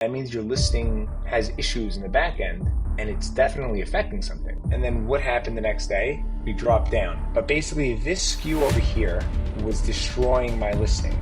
That means your listing has issues in the back end, and it's definitely affecting something. And then what happened the next day? We dropped down. But basically this SKU over here was destroying my listing.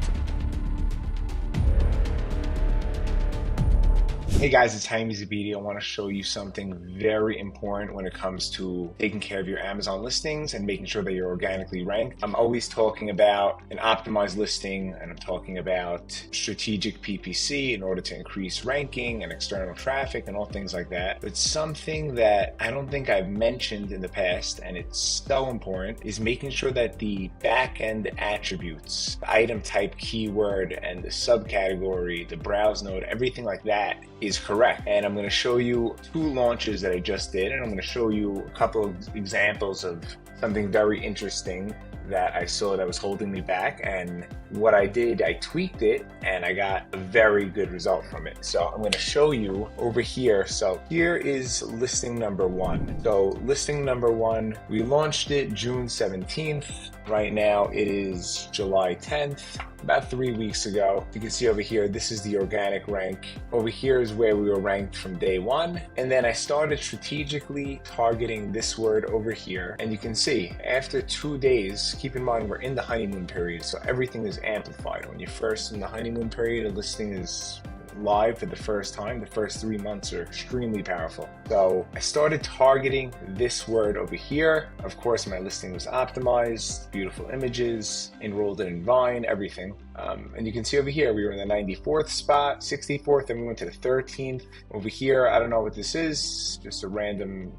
Hey guys, it's Jaime Zabidi. I want to show you something very important when it comes to taking care of your Amazon listings and making sure that you're organically ranked. I'm always talking about an optimized listing, and I'm talking about strategic PPC in order to increase ranking and external traffic and all things like that. But something that I don't think I've mentioned in the past, and it's so important, is making sure that the back-end attributes, the item type, keyword, and the subcategory, the browse node, everything like that is correct. And I'm going to show you 2 launches that I just did, and I'm going to show you a couple of examples of something very interesting that I saw that was holding me back. And what I did, I tweaked it and I got a very good result from it. So I'm going to show you over here. So here is listing number 1. So listing number 1, we launched it June 17th. Right now it is July 10th, about 3 weeks ago. You can see over here, this is the organic rank. Over here is where we were ranked from day 1. And then I started strategically targeting this word over here. And you can see after 2 days, keep in mind we're in the honeymoon period, so everything is amplified. When you're first in the honeymoon period, a listing is live for the first time. The first 3 months are extremely powerful. So I started targeting this word over here. Of course, my listing was optimized, beautiful images, enrolled in Vine, everything. And you can see over here, we were in the 94th spot, 64th, and we went to the 13th. Over here, I don't know what this is, just a random,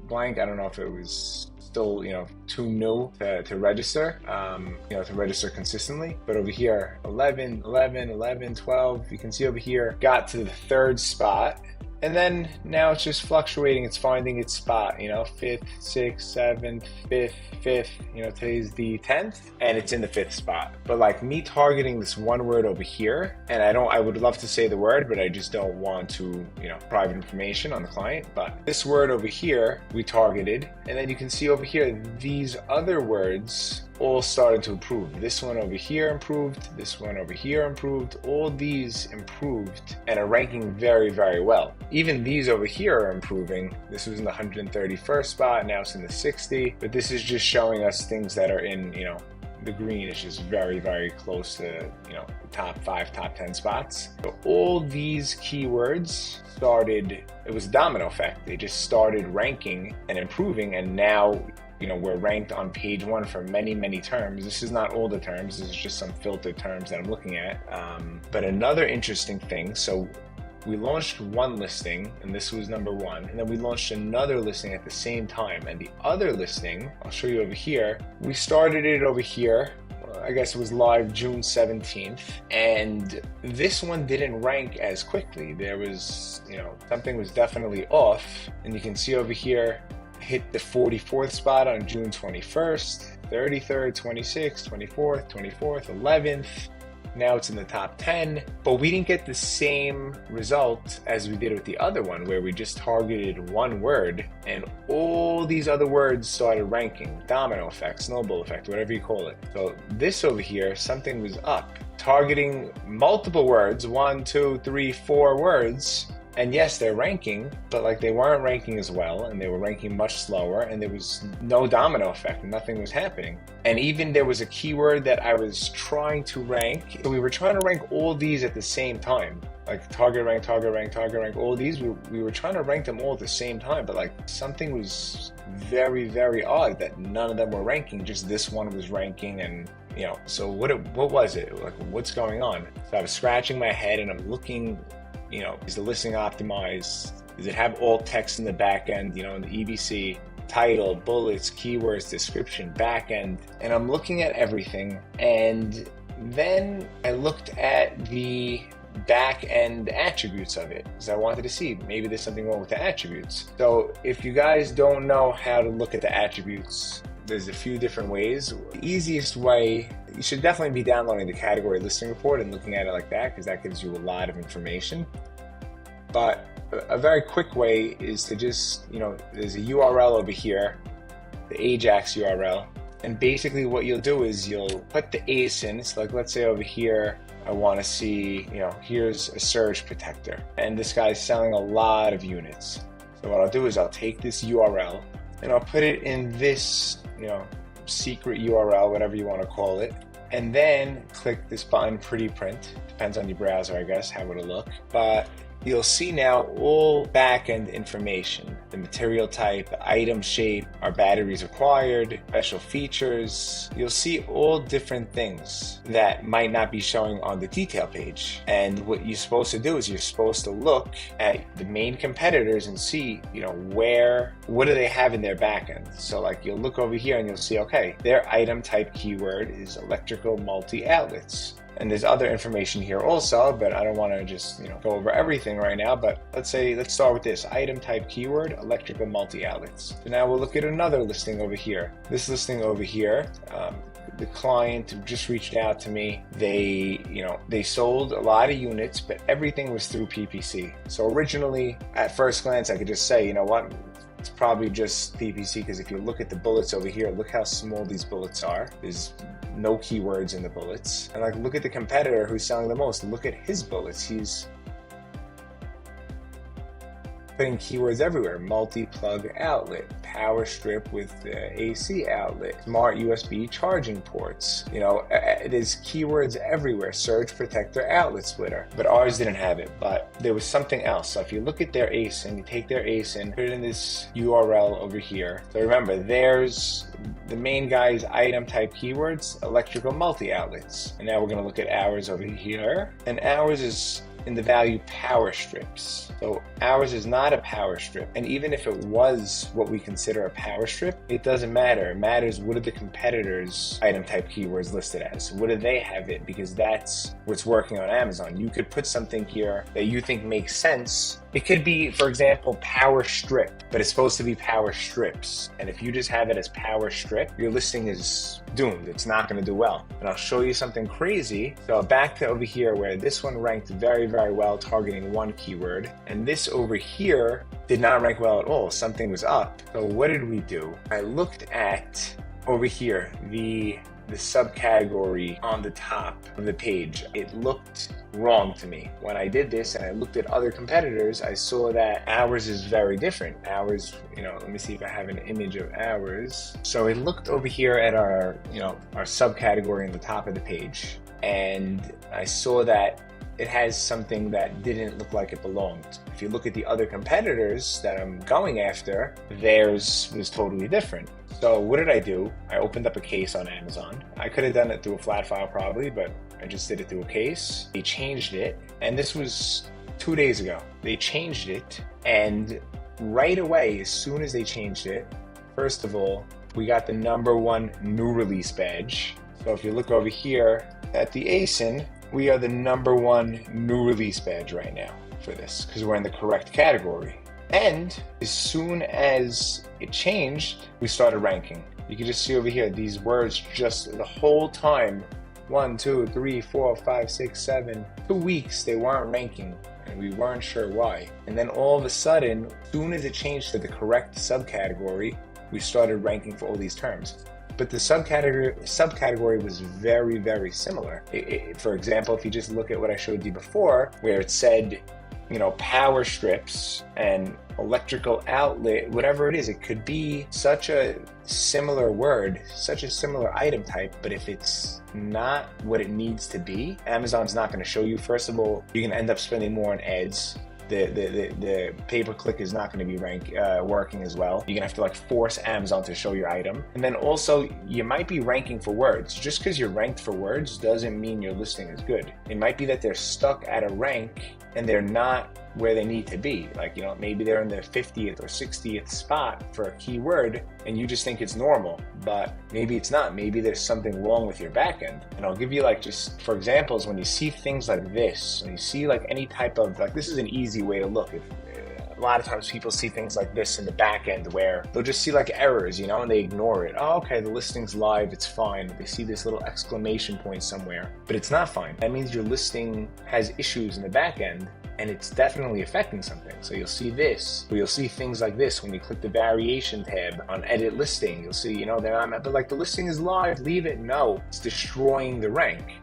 blank. I don't know if it was still, too new to register, to register consistently. But over here, 11, 11, 11, 12, you can see over here, got to the 3rd spot. And then now it's just fluctuating. It's finding its spot, 5th, 6th, 7th, 5th, 5th, today's the 10th, and it's in the 5th spot. But like me targeting this one word over here, and I would love to say the word, but I just don't want to, private information on the client. But this word over here, we targeted. And then you can see over here, these other words all started to improve. This one over here improved, this one over here improved, all these improved and are ranking very, very well. Even these over here are improving. This was in the 131st spot, now it's in the 60, but this is just showing us things that are in, the green is just very, very close to, the top 5, top 10 spots. So all these keywords started, it was a domino effect. They just started ranking and improving, and now we're ranked on page 1 for many, many terms. This is not all the terms. This is just some filtered terms that I'm looking at. But another interesting thing, so we launched one listing, and this was number 1, and then we launched another listing at the same time. And the other listing, I'll show you over here, we started it over here. I guess it was live June 17th, and this one didn't rank as quickly. There was, something was definitely off, and you can see over here, hit the 44th spot on June 21st, 33rd, 26th, 24th, 24th, 11th. Now it's in the top 10, but we didn't get the same result as we did with the other one, where we just targeted one word and all these other words started ranking. Domino effect, snowball effect, whatever you call it. So this over here, something was up. Targeting multiple words, 1, 2, 3, 4 words, and yes, they're ranking, but they weren't ranking as well, and they were ranking much slower, and there was no domino effect, nothing was happening. And even there was a keyword that I was trying to rank. So we were trying to rank all these at the same time, like target rank, target rank, target rank, all these, we were trying to rank them all at the same time, but something was very, very odd that none of them were ranking, just this one was ranking. And so what was it? What's going on? So I was scratching my head and I'm looking, is the listing optimized? Does it have all text in the back end, in the EBC, title, bullets, keywords, description, back end? And I'm looking at everything. And then I looked at the back end attributes of it, because I wanted to see maybe there's something wrong with the attributes. So if you guys don't know how to look at the attributes, there's a few different ways. The easiest way, you should definitely be downloading the category listing report and looking at it like that, because that gives you a lot of information. But a very quick way is to just, there's a URL over here, the Ajax URL. And basically what you'll do is you'll put the ASIN, so let's say over here, I want to see, here's a surge protector, and this guy's selling a lot of units. So what I'll do is I'll take this URL and I'll put it in this, secret URL, whatever you want to call it, and then click this button, pretty print. Depends on your browser, I guess, how it'll look. But you'll see now all backend information, the material type, the item shape, our batteries required, special features. You'll see all different things that might not be showing on the detail page. And what you're supposed to do is you're supposed to look at the main competitors and see, what do they have in their backend? So like you'll look over here and you'll see, okay, their item type keyword is electrical multi-outlets. And there's other information here also, but I don't want to just go over everything right now. But let's start with this item type keyword, electrical multi-outlets. So now we'll look at another listing over here. This listing over here, the client just reached out to me. They sold a lot of units, but everything was through PPC. So originally, at first glance, I could just say, it's probably just PPC, because if you look at the bullets over here, look how small these bullets are. There's no keywords in the bullets. And look at the competitor who's selling the most. Look at his bullets. He's putting keywords everywhere. Multi-plug outlet, power strip with AC outlet, smart USB charging ports. There's keywords everywhere. Surge protector outlet splitter. But ours didn't have it, but there was something else. So if you look at their ASIN, you take their ASIN, put it in this URL over here. So remember, there's the main guy's item type keywords, electrical multi-outlets. And now we're going to look at ours over here. And ours is in the value power strips. So ours is not a power strip. And even if it was what we consider a power strip, it doesn't matter. It matters what are the competitors' item type keywords listed as. What do they have it? Because that's what's working on Amazon. You could put something here that you think makes sense. It could be, for example, power strip, but it's supposed to be power strips. And if you just have it as power strip, your listing is doomed. It's not going to do well. And I'll show you something crazy. So back to over here where this one ranked very, very well, targeting one keyword. And this over here did not rank well at all. Something was up. So what did we do? I looked at over here, the subcategory on the top of the page. It looked wrong to me. When I did this and I looked at other competitors, I saw that ours is very different. Ours, let me see if I have an image of ours. So it looked over here at our subcategory on the top of the page, and I saw that it has something that didn't look like it belonged. If you look at the other competitors that I'm going after, theirs was totally different. So what did I do? I opened up a case on Amazon. I could have done it through a flat file probably, but I just did it through a case. They changed it, and this was 2 days ago. They changed it, and right away, as soon as they changed it, first of all, we got the #1 new release badge. So if you look over here at the ASIN, we are the #1 new release badge right now for this, because we're in the correct category. And as soon as it changed, we started ranking. You can just see over here, these words just the whole time, 1, 2, 3, 4, 5, 6, 7, 2 weeks, they weren't ranking, and we weren't sure why. And then all of a sudden, as soon as it changed to the correct subcategory, we started ranking for all these terms. But the subcategory was very, very similar. For example, if you just look at what I showed you before, where it said, power strips and electrical outlet, whatever it is, it could be such a similar word, such a similar item type, but if it's not what it needs to be, Amazon's not going to show you. First of all, you're going to end up spending more on ads. The pay-per-click is not going to be working as well. You're going to have to force Amazon to show your item. And then also, you might be ranking for words. Just because you're ranked for words doesn't mean your listing is good. It might be that they're stuck at a rank and they're not where they need to be. Maybe they're in the 50th or 60th spot for a keyword and you just think it's normal, but maybe it's not. Maybe there's something wrong with your backend. And I'll give you just for examples, when you see things like this, when you see any type of, this is an easy way to look. A lot of times people see things like this in the back end where they'll just see errors, and they ignore it. Oh, okay, the listing's live, it's fine. They see this little exclamation point somewhere, but it's not fine. That means your listing has issues in the back end, and it's definitely affecting something. So you'll see this, or you'll see things like this when you click the variation tab on edit listing. You'll see, they're not, but the listing is live, leave it. No, it's destroying the rank.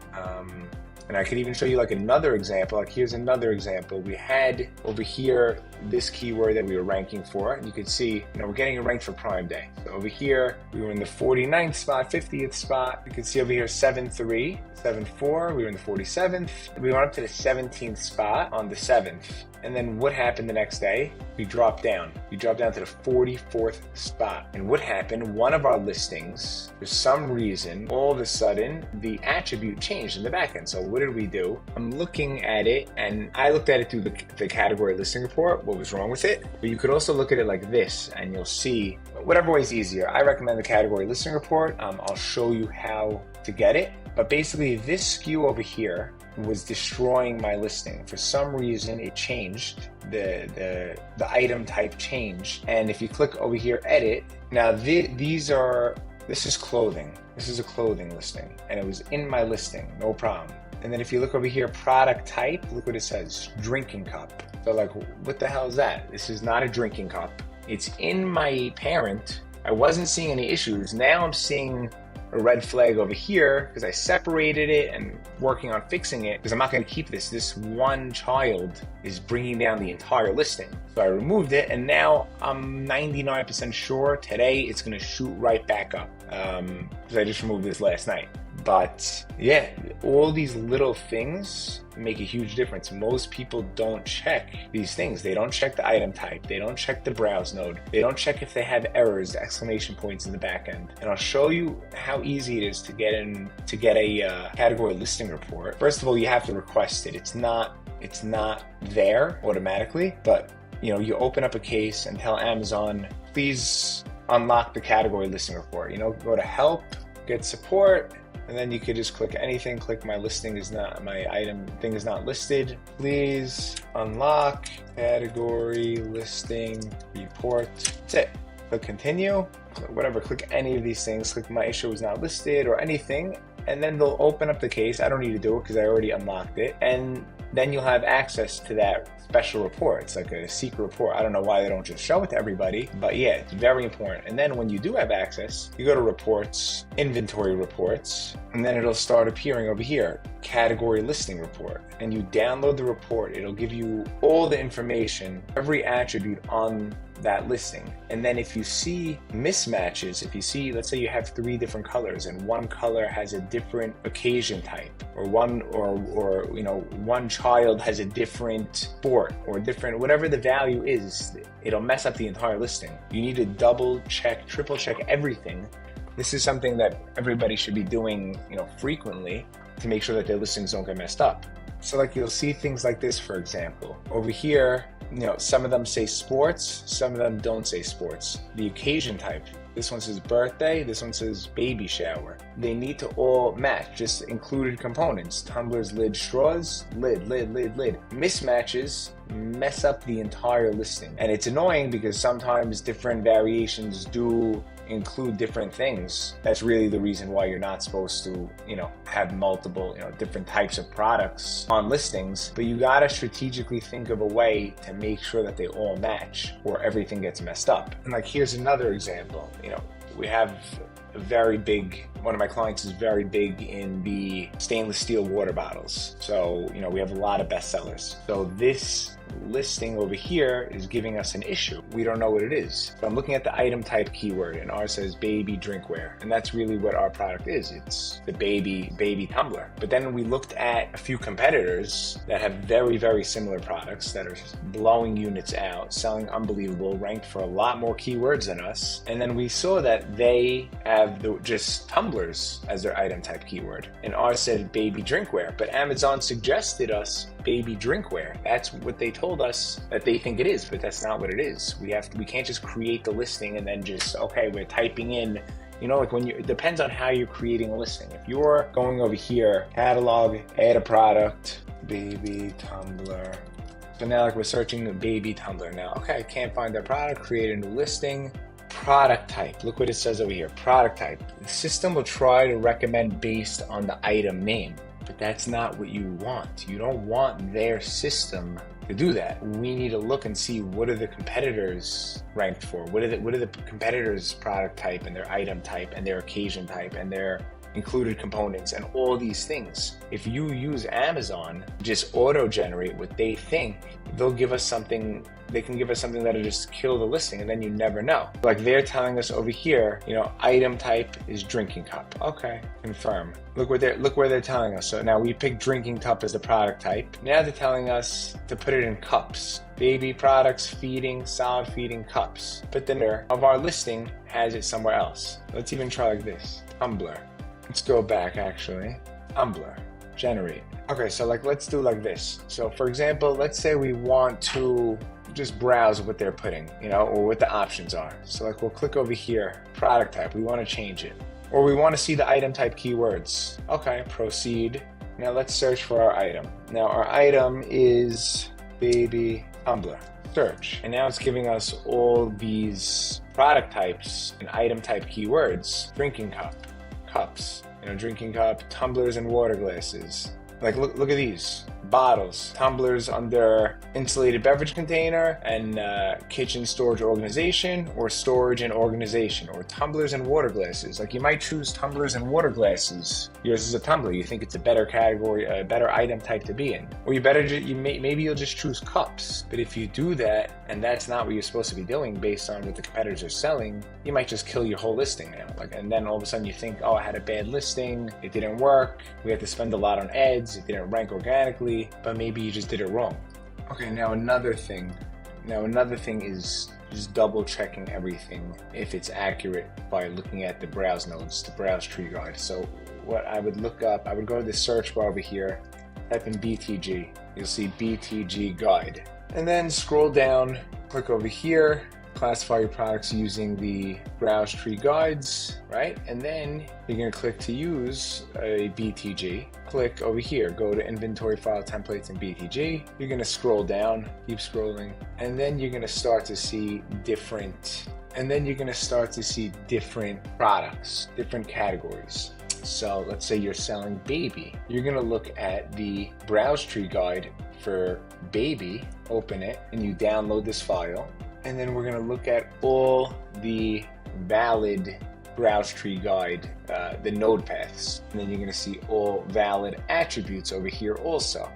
And I could even show you like another example. Like here's another example. We had over here this keyword that we were ranking for, and you can see, we're getting it ranked for Prime Day. So over here, we were in the 49th spot, 50th spot. You can see over here 7.3, 7.4, we were in the 47th. We went up to the 17th spot on the 7th. And then what happened the next day? We dropped down. We dropped down to the 44th spot. And what happened? One of our listings, for some reason, all of a sudden, the attribute changed in the backend. So what did we do? I'm looking at it, and I looked at it through the category listing report, what was wrong with it. But you could also look at it like this, and you'll see whatever way is easier. I recommend the category listing report. I'll show you how to get it. But basically, this SKU over here was destroying my listing. For some reason, it changed. The item type changed. And if you click over here, edit, now this is clothing. This is a clothing listing, and it was in my listing, no problem. And then if you look over here, product type, look what it says, drinking cup. So like, what the hell is that? This is not a drinking cup. It's in my parent. I wasn't seeing any issues. Now I'm seeing a red flag over here because I separated it and working on fixing it because I'm not going to keep this. This one child is bringing down the entire listing. So I removed it, and now I'm 99% sure today it's going to shoot right back up because I just removed this last night. But yeah, all these little things make a huge difference. Most people don't check these things. They don't check the item type. They don't check the browse node. They don't check if they have errors, exclamation points in the back end. And I'll show you how easy it is to get a category listing report. First of all, you have to request it. It's not there automatically, but you open up a case and tell Amazon, please unlock the category listing report. Go to help, get support, and then you could just click anything. Click my item thing is not listed. Please unlock category listing report. That's it. Click continue, whatever, click any of these things. Click my issue is not listed or anything. And then they'll open up the case. I don't need to do it because I already unlocked it. And then you'll have access to that special report. It's like a secret report. I don't know why they don't just show it to everybody, but yeah, it's very important. And then when you do have access, you go to reports, inventory reports, and then it'll start appearing over here, category listing report. And you download the report. It'll give you all the information, every attribute on that listing. And then if you see mismatches, let's say you have 3 different colors and one color has a different occasion type, or one child has a different sport or different, whatever the value is, it'll mess up the entire listing. You need to double check, triple check everything. This is something that everybody should be doing, frequently to make sure that their listings don't get messed up. So like you'll see things like this, for example, over here, some of them say sports, some of them don't say sports. The occasion type, this one says birthday, this one says baby shower. They need to all match, just included components, tumblers, lid, straws, lid. Mismatches mess up the entire listing. And it's annoying because sometimes different variations do include different things. That's really the reason why you're not supposed to, have multiple, different types of products on listings. But you gotta strategically think of a way to make sure that they all match or everything gets messed up. And like, here's another example. We have one of my clients is very big in the stainless steel water bottles. So, we have a lot of bestsellers. So this listing over here is giving us an issue. We don't know what it is. So I'm looking at the item type keyword, and ours says baby drinkware. And that's really what our product is. It's the baby tumbler. But then we looked at a few competitors that have very, very similar products that are blowing units out, selling unbelievable, ranked for a lot more keywords than us. And then we saw that they have just tumblers as their item type keyword. And ours said baby drinkware. But Amazon suggested us baby drinkware. That's what they told us that they think it is, but that's not what it is. We can't just create the listing and then just, okay, we're typing in, it depends on how you're creating a listing. If you're going over here, catalog, add a product, baby tumbler. So now we're searching the baby tumbler now. Okay, I can't find that product, create a new listing. Product type, look what it says over here, product type. The system will try to recommend based on the item name. But that's not what you want. You don't want their system to do that. We need to look and see what are the competitors ranked for. What are the competitors' product type and their item type and their occasion type and their included components, and all these things. If you use Amazon, just auto-generate what they think, they'll give us something. They can give us something that'll just kill the listing, and then you never know. Like they're telling us over here, item type is drinking cup. Okay, confirm. Look where they're telling us. So now we picked drinking cup as the product type. Now they're telling us to put it in cups. Baby products, feeding, solid feeding cups. But the mirror of our listing has it somewhere else. Let's even try like this. Tumbler. Let's go back actually. Tumbler. Generate. Okay, so let's do like this. So for example, let's say we want to just browse what they're putting, or what the options are. So we'll click over here, product type, we want to change it. Or we want to see the item type keywords. Okay, proceed. Now let's search for our item. Now our item is baby tumbler. Search. And now it's giving us all these product types and item type keywords. Drinking cup, cups, drinking cup, tumblers and water glasses. Look at these. Bottles, tumblers under insulated beverage container and kitchen storage organization, or storage and organization, or tumblers and water glasses. You might choose tumblers and water glasses. Yours is a tumbler. You think it's a better category, a better item type to be in. Or maybe you'll just choose cups. But if you do that and that's not what you're supposed to be doing based on what the competitors are selling, you might just kill your whole listing now. And then all of a sudden you think, oh, I had a bad listing. It didn't work. We had to spend a lot on ads. It didn't rank organically. But maybe you just did it wrong. Okay, now another thing is just double checking everything if it's accurate by looking at the browse nodes, the browse tree guide. So what I would look up, I would go to the search bar over here, type in BTG. You'll see BTG guide. And then scroll down, click over here, classify your products using the browse tree guides, right? And then you're going to click to use a BTG. Click over here, go to inventory file templates in BTG. You're going to scroll down, keep scrolling, and then you're going to start to see different products, different categories. So let's say you're selling baby. You're going to look at the browse tree guide for baby, open it, and you download this file. And then we're going to look at all the valid browse tree guide, the node paths. And then you're going to see all valid attributes over here also.